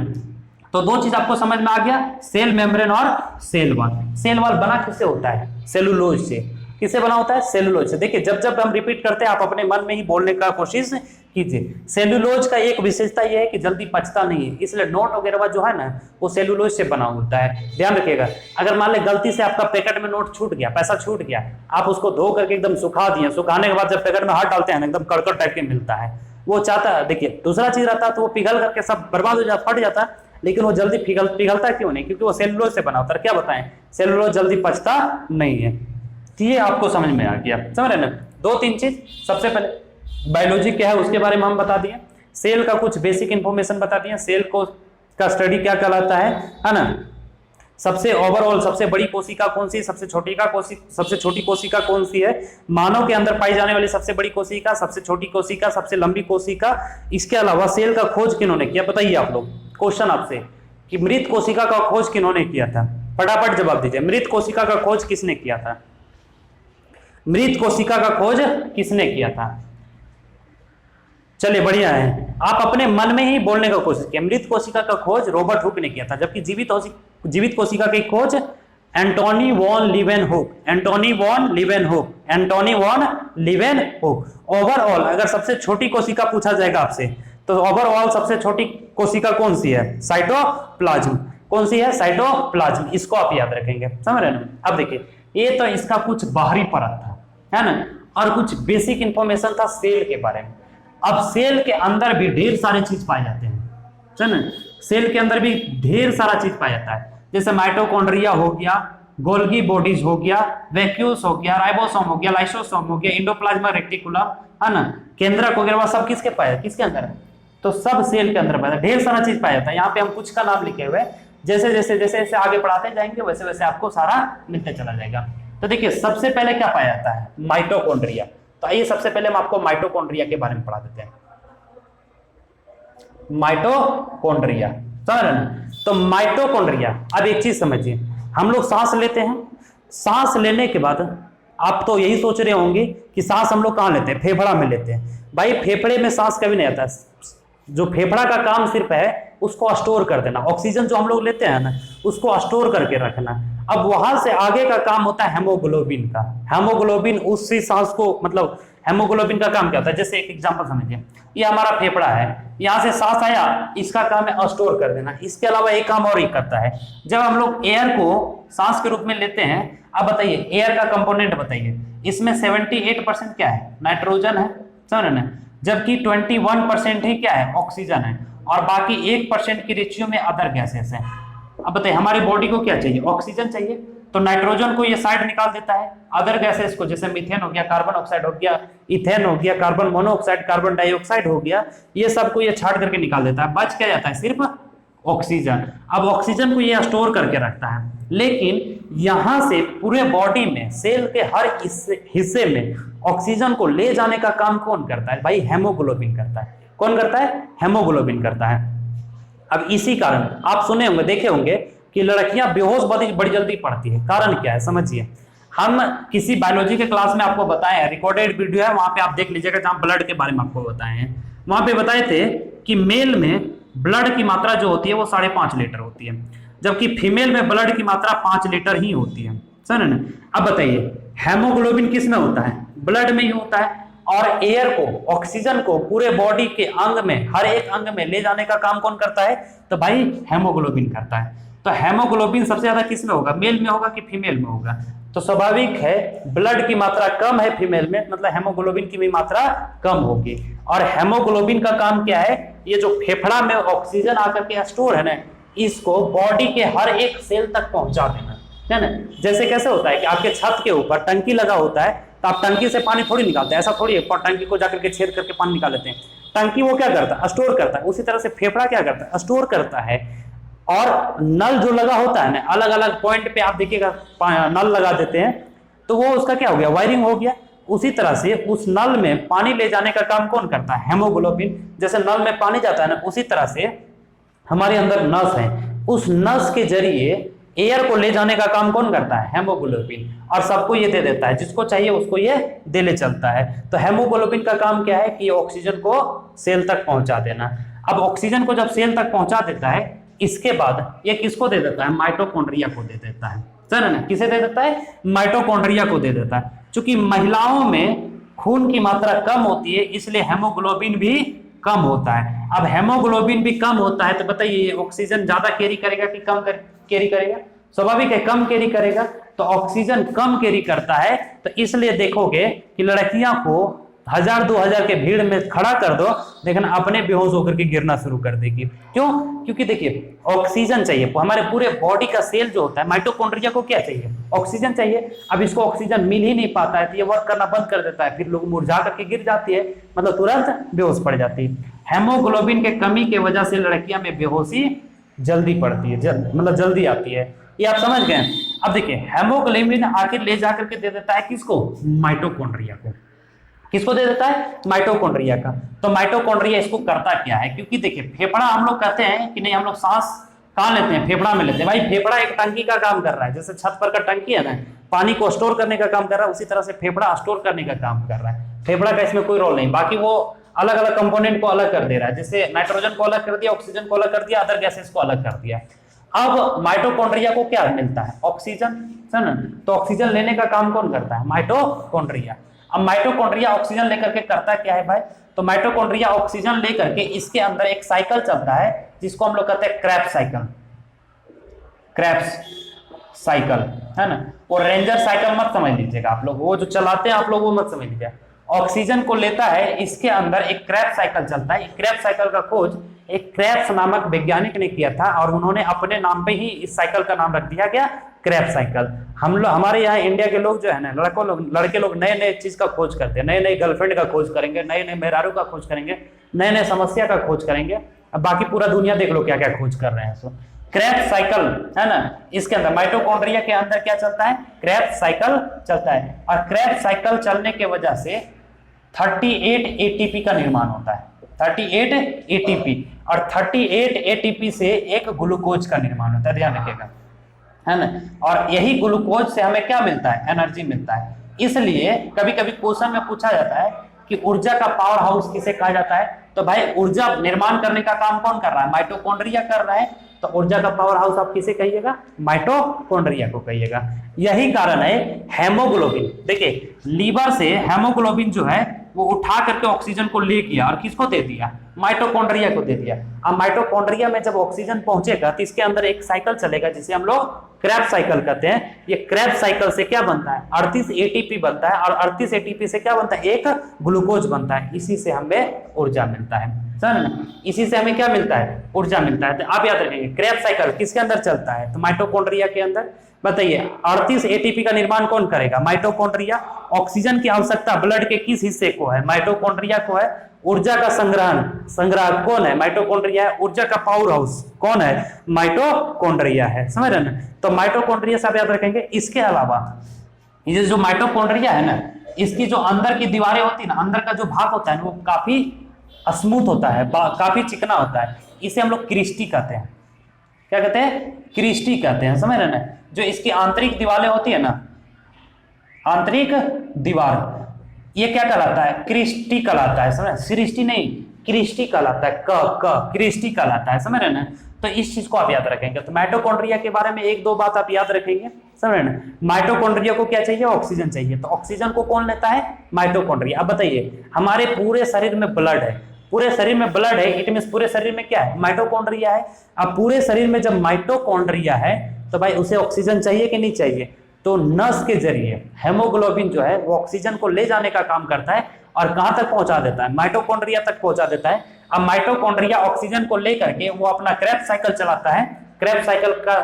तो दो चीज आपको समझ में आ गया, सेल मेम्ब्रेन और सेल वॉल। सेल वॉल बना किससे होता है, सेलुलोज से। किससे बना होता है, सेलुलोज से। देखिए जब जब हम रिपीट करते हैं आप अपने मन में ही बोलने का कोशिश कीजिए। सेलुलोज का एक विशेषता यह है कि जल्दी पचता नहीं है, इसलिए नोट वगैरह जो है ना वो सेलुलोज से बना होता है। ध्यान रखिएगा, अगर मान ले गलती से आपका पैकेट में नोट छूट गया, पैसा छूट गया, आप उसको धो करके एकदम सुखा दिए, सुखाने के बाद जब पैकेट में हाथ डालते हैं ना एकदम कड़कड़ टाइप के मिलता है, वो चाहता है। देखिए दूसरा चीज रहता है तो वो पिघल करके सब बर्बाद हो जाता, फट जाता, लेकिन वो जल्दी पिघलता क्यों नहीं, क्योंकि वो सेलुलोज से बना होता है। क्या बताएं, सेलुलोज जल्दी पचता नहीं है। ये आपको समझ में आ गया, समझ रहे ना। दो तीन चीज, सबसे पहले बायोलॉजी क्या है उसके बारे में हम बता दिए, सेल का कुछ बेसिक इंफॉर्मेशन बता दिए, सेल को का स्टडी क्या कहलाता है ना। सबसे ओवरऑल सबसे बड़ी कोशिका कौन सी, सबसे छोटी कोशिका कौन सी है, मानव के अंदर पाई जाने वाली सबसे बड़ी कोशिका, सबसे छोटी कोशिका, सबसे लंबी कोशिका। इसके अलावा सेल का खोज किन्होंने किया, बताइए आप लोग। क्वेश्चन आपसे कि मृत कोशिका का खोज किन्होंने किया था, फटाफट जवाब दीजिए। मृत कोशिका का खोज किसने किया था, मृत कोशिका का खोज किसने किया था। चलिए बढ़िया है, आप अपने मन में ही बोलने का कोशिश किया। मृत कोशिका का खोज रॉबर्ट हुक ने किया था, जबकि जीवित कोशिका की खोज Antonie van Leeuwenhoek, Antonie van Leeuwenhoek, Antonie van Leeuwenhoek. Overall अगर सबसे छोटी कोशिका पूछा जाएगा आपसे तो ओवरऑल सबसे छोटी कोशिका कौन सी है? साइटोप्लाज्म। कौन सी है? साइटोप्लाज्म। इसको आप याद रखेंगे, समझ रहे ना। अब देखिए ये तो इसका कुछ बाहरी परत था, है ना, और कुछ बेसिक इंफॉर्मेशन था सेल के बारे में। अब सेल के अंदर भी ढेर सारे चीज पाए जाते हैं, समझ। सेल के अंदर भी ढेर सारा चीज पाया जाता है, जैसे माइटोकॉन्ड्रिया हो गया, गोल्गी बॉडीज हो गया, वैक्यूल्स हो गया, राइबोसोम हो गया, लाइसोसोम हो गया, इंडोप्लाज्मा रेक्टिकुलम, है ना, केंद्रक वगैरह, सब किसके पाया, किसके अंदर है? तो सब सेल के अंदर पाया, ढेर सारा चीज पाया जाता है। यहाँ पे हम कुछ का नाम लिखे हुए, जैसे जैसे जैसे जैसे आगे पढ़ाते जाएंगे वैसे वैसे आपको सारा मिलते चला जाएगा। तो देखिए सबसे पहले क्या पाया जाता है? माइटोकॉन्ड्रिया। तो आइए सबसे पहले हम आपको माइटोकॉन्ड्रिया के बारे में पढ़ा देते हैं। माइटोकॉन्ड्रिया, समझ रहे ना। तो माइटोकॉन्ड्रिया, अब एक चीज समझिए, हम लोग सांस लेते हैं, सांस लेने के बाद आप तो यही सोच रहे होंगे कि सांस हम लोग कहां लेते हैं? फेफड़ा में लेते हैं। भाई फेफड़े में सांस कभी नहीं आता, जो फेफड़ा का काम सिर्फ है उसको स्टोर कर देना, ऑक्सीजन जो हम लोग लेते हैं ना उसको स्टोर करके रखना। अब वहां से आगे का काम होता है हेमोग्लोबिन का। हेमोग्लोबिन उसी सांस को, मतलब हेमोग्लोबिन का काम क्या होता है? जैसे एक एग्जांपल समझिए, ये हमारा फेफड़ा है, यहाँ से सांस आया, इसका काम है स्टोर कर देना। इसके अलावा एक काम और ही करता है, जब हम लोग एयर को सांस के रूप में लेते हैं, अब बताइए एयर का कंपोनेंट बताइए, इसमें 78% क्या है? नाइट्रोजन है, समझ रहे ना, जबकि 21% ही क्या है? ऑक्सीजन है, और बाकी 1% की रेशियो में अदर गैसेस है। अब बताइए हमारी बॉडी को क्या चाहिए? ऑक्सीजन चाहिए, तो नाइट्रोजन को ये साइड निकाल देता है, अदर गैसेस को जैसे मीथेन हो गया, कार्बन ऑक्साइड हो गया, इथेन हो गया, कार्बन मोनोऑक्साइड, कार्बन डाइऑक्साइड हो गया, ये सब को ये छाट करके निकाल देता है, बच क्या जाता है? सिर्फ ऑक्सीजन। अब ऑक्सीजन को ये स्टोर करके रखता है, लेकिन यहां से पूरे बॉडी में सेल के हर हिस्से में ऑक्सीजन को ले जाने का काम कौन करता है? भाई हेमोग्लोबिन करता है। कौन करता है? हेमोग्लोबिन करता है। अब इसी कारण आप सुने होंगे, देखे होंगे कि लड़कियां बेहोश बड़ी जल्दी पड़ती है। कारण क्या है समझिए, हम किसी बायोलॉजी के क्लास में आपको बताए, रिकॉर्डेड वीडियो है, वहां पे आप देख लीजिएगा, जहां ब्लड के बारे में आपको बताए हैं। वहां पे बताए थे कि मेल में ब्लड की मात्रा जो होती है वो 5.5 लीटर होती है, जबकि फीमेल में ब्लड की मात्रा 5 लीटर ही होती है, समझ ना। अब बताइए हेमोग्लोबिन किस में होता है? ब्लड में ही होता है, और एयर को, ऑक्सीजन को पूरे बॉडी के अंग में, हर एक अंग में ले जाने का काम कौन करता है? तो भाई हेमोग्लोबिन करता है। तो हेमोग्लोबिन सबसे ज्यादा किस में होगा? मेल में होगा कि फीमेल में होगा? तो स्वाभाविक है ब्लड की मात्रा कम है फीमेल में, मतलब हेमोग्लोबिन की भी मात्रा कम होगी। और हेमोग्लोबिन का काम क्या है? ये जो फेफड़ा में ऑक्सीजन आकर के स्टोर है ना, इसको बॉडी के हर एक सेल तक पहुंचा देना, है ना। जैसे कैसे होता है कि आपके छत के ऊपर टंकी लगा होता है, तो आप टंकी से पानी थोड़ी निकालते हैं, ऐसा थोड़ी है टंकी को जाकर के छेद करके पानी निकाल लेते हैं। टंकी वो क्या करता है? स्टोर करता है। उसी तरह से फेफड़ा क्या करता है? स्टोर करता है। और नल जो लगा होता है ना, अलग अलग पॉइंट पे आप देखिएगा नल लगा देते हैं, तो वो उसका क्या हो गया? वायरिंग हो गया। उसी तरह से उस नल में पानी ले जाने का काम कौन करता है? हेमोग्लोबिन। जैसे नल में पानी जाता है ना, उसी तरह से हमारे अंदर नस है, उस नस के जरिए एयर को ले जाने का काम कौन करता है? हेमोग्लोबिन। और सबको ये दे देता है, जिसको चाहिए उसको ये दे ले चलता है। तो हेमोग्लोबिन का काम क्या है? कि ये ऑक्सीजन को सेल तक पहुंचा देना। अब ऑक्सीजन को जब सेल तक पहुंचा देता है, इसके बाद ये किसको दे देता है? माइटोकॉन्ड्रिया को दे देता है, सर ना। किसे दे देता है? माइटोकॉन्ड्रिया को दे देता है। चूंकि महिलाओं में खून की मात्रा कम होती है, इसलिए हेमोग्लोबिन भी कम होता है। अब हेमोग्लोबिन भी कम होता है, तो बताइए ऑक्सीजन ज्यादा कैरी करेगा कि कम कैरी करेगा? स्वाभाविक है कम कैरी करेगा। तो ऑक्सीजन कम कैरी करता है, तो इसलिए देखोगे कि लड़कियां को 1000-2000 के भीड़ में खड़ा कर दो, लेकिन अपने बेहोश होकर के गिरना शुरू कर देगी। क्यों? क्योंकि देखिए ऑक्सीजन चाहिए। हमारे पूरे बॉडी का सेल जो होता है, माइटोकॉन्ड्रिया को क्या चाहिए? ऑक्सीजन चाहिए। अब इसको ऑक्सीजन मिल ही नहीं पाता है, तो ये वर्क करना बंद कर देता है, फिर लोग मुरझा करके गिर जाती है, मतलब तुरंत बेहोश पड़ जाती है। हेमोग्लोबिन के कमी की वजह से लड़कियां में बेहोशी जल्दी पड़ती है, मतलब जल्दी आती है। ये आप समझ गए। अब देखिए हेमोग्लोबिन आखिर ले जाकर के दे देता है किसको? माइटोकॉन्ड्रिया को। किसको दे देता है? माइटोकॉन्ड्रिया का। तो माइटोकॉन्ड्रिया इसको करता क्या है? क्योंकि देखिए फेफड़ा हम लोग कहते हैं कि नहीं, हम लोग सांस कहाँ लेते हैं? फेफड़ा में लेते हैं। भाई फेफड़ा एक टंकी का काम कर रहा है, जैसे छत पर का टंकी है ना, पानी को स्टोर करने का काम कर रहा है, उसी तरह से फेफड़ा स्टोर करने का काम कर रहा है। फेफड़ा का इसमें कोई रोल नहीं, बाकी वो अलग अलग कंपोनेंट को अलग कर दे रहा है, जैसे नाइट्रोजन को अलग कर दिया, ऑक्सीजन को अलग कर दिया, अदर गैसेस को अलग कर दिया। अब माइटोकॉन्ड्रिया को क्या मिलता है? ऑक्सीजन, है ना? तो ऑक्सीजन लेने का काम कौन करता है? माइटोकॉन्ड्रिया। अब माइटोकॉन्ड्रिया ऑक्सीजन लेकर के करता क्या है भाई? तो माइटोकॉन्ड्रिया ऑक्सीजन लेकर के इसके अंदर एक साइकिल चलता है जिसको हम लोग कहते हैं क्रेब्स साइकिल। क्रेब्स साइकिल, है ना? और रेंजर साइकिल मत समझ लीजिएगा आप लोग, वो जो चलाते हैं आप लोग वो मत समझ लीजिएगा। ऑक्सीजन को लेता है, इसके अंदर एक क्रेब्स साइकिल चलता है। क्रेब्स साइकिल का खोज एक क्रेब्स नामक वैज्ञानिक ने किया था और उन्होंने अपने नाम पे ही इस साइकिल का नाम रख दिया गया क्रेब्स साइकिल। हम लोग, हमारे यहाँ इंडिया के लोग जो है ना, लड़के लोग नए नए चीज का खोज करते हैं, नए नए गर्लफ्रेंड का खोज करेंगे, नए नए मेहरारू का खोज करेंगे, नए नए समस्या का खोज करेंगे। अब बाकी पूरा दुनिया देख लो क्या क्या खोज कर रहे हैं। सो क्रेब्स साइकिल, है ना? इसके अंदर माइटोकॉन्ड्रिया के अंदर क्या चलता है? क्रेब्स साइकिल चलता है। और क्रेब्स साइकिल चलने के वजह से 38 एटीपी का निर्माण होता है। 38 एटीपी, और 38 एटीपी से एक ग्लूकोज का निर्माण होता है, ध्यान रखिएगा, है ना? और यही ग्लूकोज से हमें क्या मिलता है? एनर्जी मिलता है। इसलिए कभी कभी क्वेश्चन में पूछा जाता है कि ऊर्जा का पावर हाउस किसे कहा जाता है? तो भाई ऊर्जा निर्माण करने का काम कौन कर रहा है? माइटोकॉन्ड्रिया कर रहा है। तो ऊर्जा का पावर हाउस आप किसे कहिएगा? माइटोकॉन्ड्रिया को कहिएगा। यही कारण है हेमोग्लोबिन, देखिए लीवर से हेमोग्लोबिन जो है वो उठा करके ऑक्सीजन को ले गया और किसको दे दिया? माइटोकॉन्ड्रिया को दे दिया। अब माइटोकॉन्ड्रिया में जब ऑक्सीजन पहुंचेगा तो इसके अंदर एक साइकिल चलेगा जिसे हम लोग क्रेब्स साइकिल कहते हैं। ये क्रेब्स साइकिल से क्या बनता है? 38 एटीपी बनता है, और 38 एटीपी से क्या बनता है? एक ग्लूकोज बनता है। इसी से हमें ऊर्जा मिलता है, समझ ना? इसी से हमें क्या मिलता है? ऊर्जा मिलता है। तो आप याद रखेंगे क्रेब्स साइकिल किसके अंदर चलता है? तो माइटोकॉन्ड्रिया के अंदर। बताइए 38 एटीपी का निर्माण कौन करेगा? माइटोकॉन्ड्रिया। ऑक्सीजन की आवश्यकता ब्लड के किस हिस्से को है? माइटोकॉन्ड्रिया को है। ऊर्जा का संग्रहण कौन है? माइटोकॉन्ड्रिया है। ऊर्जा का पावर हाउस कौन है? माइटोकॉन्ड्रिया है, समझ रहे ना? तो माइटोकॉन्ड्रिया सब याद रखेंगे। इसके अलावा ये जो माइटोकॉन्ड्रिया है ना, इसकी जो अंदर की दीवारें होती है ना, अंदर का जो भाग होता है ना, वो काफी स्मूथ होता है, काफी चिकना होता है। इसे हम लोग क्रिस्टी कहते हैं। क्या कहते हैं? क्रिस्टी कहते हैं, समझ रहे ना? जो इसकी आंतरिक दीवारें होती है ना, आंतरिक दीवार, ये क्या कहलाता है? क्रिस्टी कहलाता है, समझ? सृष्टि नहीं, क्रिस्टी कहलाता है। क्रिस्टी कहलाता है, समझ रहे ना? तो इस चीज को आप याद रखेंगे। तो माइटोकॉन्ड्रिया के बारे में एक दो बात आप याद रखेंगे, समझ रहे ना? माइटोकॉन्ड्रिया को क्या चाहिए? ऑक्सीजन चाहिए। तो ऑक्सीजन को कौन लेता है? माइटोकॉन्ड्रिया। अब बताइए हमारे पूरे शरीर में ब्लड है, पूरे शरीर में ब्लड है, इट मींस पूरे शरीर में क्या है? माइटोकॉन्ड्रिया है। अब पूरे शरीर में जब माइटोकॉन्ड्रिया है तो भाई उसे ऑक्सीजन चाहिए कि नहीं चाहिए? तो नस के जरिए हेमोग्लोबिन जो है वो ऑक्सीजन को ले जाने का काम करता है और कहां तक पहुंचा देता है? माइटोकॉन्ड्रिया तक पहुंचा देता है। अब माइटोकॉन्ड्रिया ऑक्सीजन को लेकर के वो अपना क्रेब्स साइकिल चलाता है। क्रेब्स साइकिल का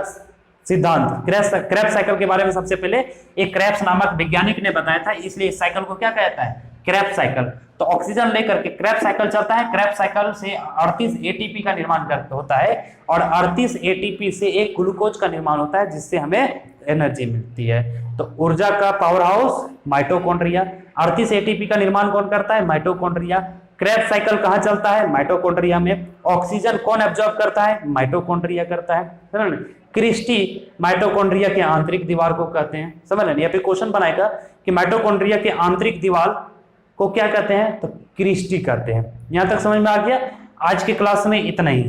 सिद्धांत, क्रेब्स साइकिल के बारे में सबसे पहले एक क्रेब्स नामक वैज्ञानिक ने बताया था, इसलिए इस साइकिल को क्या कहता है? Krebs cycle. तो ऑक्सीजन लेकर के क्रेब्स साइकिल चलता है। क्रेब्स साइकिल से 38 एटीपी का निर्माण होता है, और 38 एटीपी से एक ग्लूकोज का निर्माण होता है जिससे हमें एनर्जी मिलती है। तो ऊर्जा का पावर हाउस माइटोकॉन्ड्रिया। 38 एटीपी का निर्माण कौन करता है? माइटोकॉन्ड्रिया। क्रेब्स साइकिल कहां चलता है? माइटोकॉन्ड्रिया में। ऑक्सीजन कौन एब्जॉर्ब करता है? माइटोकॉन्ड्रिया करता है। क्रिस्टी माइटोकॉन्ड्रिया के आंतरिक दीवार को कहते हैं, समझ रहे? यहाँ पे क्वेश्चन बनाएगा कि माइटोकॉन्ड्रिया के आंतरिक दीवार को क्या कहते हैं? तो क्रिस्टी कहते हैं। यहां तक समझ में आ गया? आज के क्लास में इतना ही,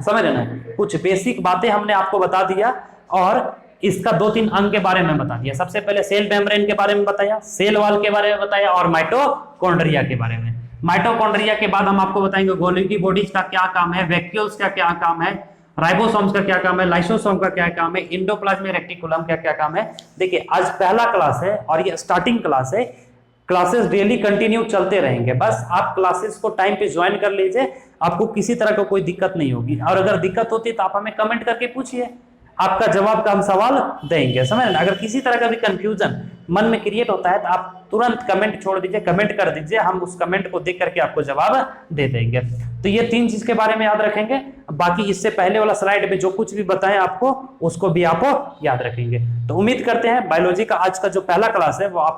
समझ रहे ना? कुछ बेसिक बातें हमने आपको बता दिया और इसका 2-3 अंग के बारे में बता दिया। सबसे पहले सेल मेम्ब्रेन के बारे में बताया, सेल वॉल के बारे में बताया, और माइटोकॉन्ड्रिया के बारे में। माइटोकॉन्ड्रिया के बाद हम आपको बताएंगे गोल्गी बॉडीज का क्या काम है, वैक्यूल्स का क्या काम है, राइबोसोम्स का क्या काम है, लाइसोसोम का क्या काम है, एंडोप्लाज्मिक रेटिकुलम का क्या काम है। देखिए आज पहला क्लास है और ये स्टार्टिंग क्लास है। क्लासेस डेली कंटिन्यू चलते रहेंगे, बस आप क्लासेस को टाइम पे ज्वाइन कर लीजिए, आपको किसी तरह का कोई दिक्कत नहीं होगी। और अगर दिक्कत होती है तो आप हमें कमेंट करके पूछिए, आपका जवाब का हम सवाल देंगे, समझ रहे? अगर किसी तरह का भी कंफ्यूजन मन में क्रिएट होता है तो आप तुरंत कमेंट छोड़ दीजिए, कमेंट कर दीजिए, हम उस कमेंट को देख करके आपको जवाब दे देंगे। तो ये 3 चीज के बारे में याद रखेंगे। बाकी इससे पहले वाला स्लाइड में जो कुछ भी बताएं आपको उसको भी आप याद रखेंगे। तो उम्मीद करते हैं बायोलॉजी का आज का जो पहला क्लास है वो आप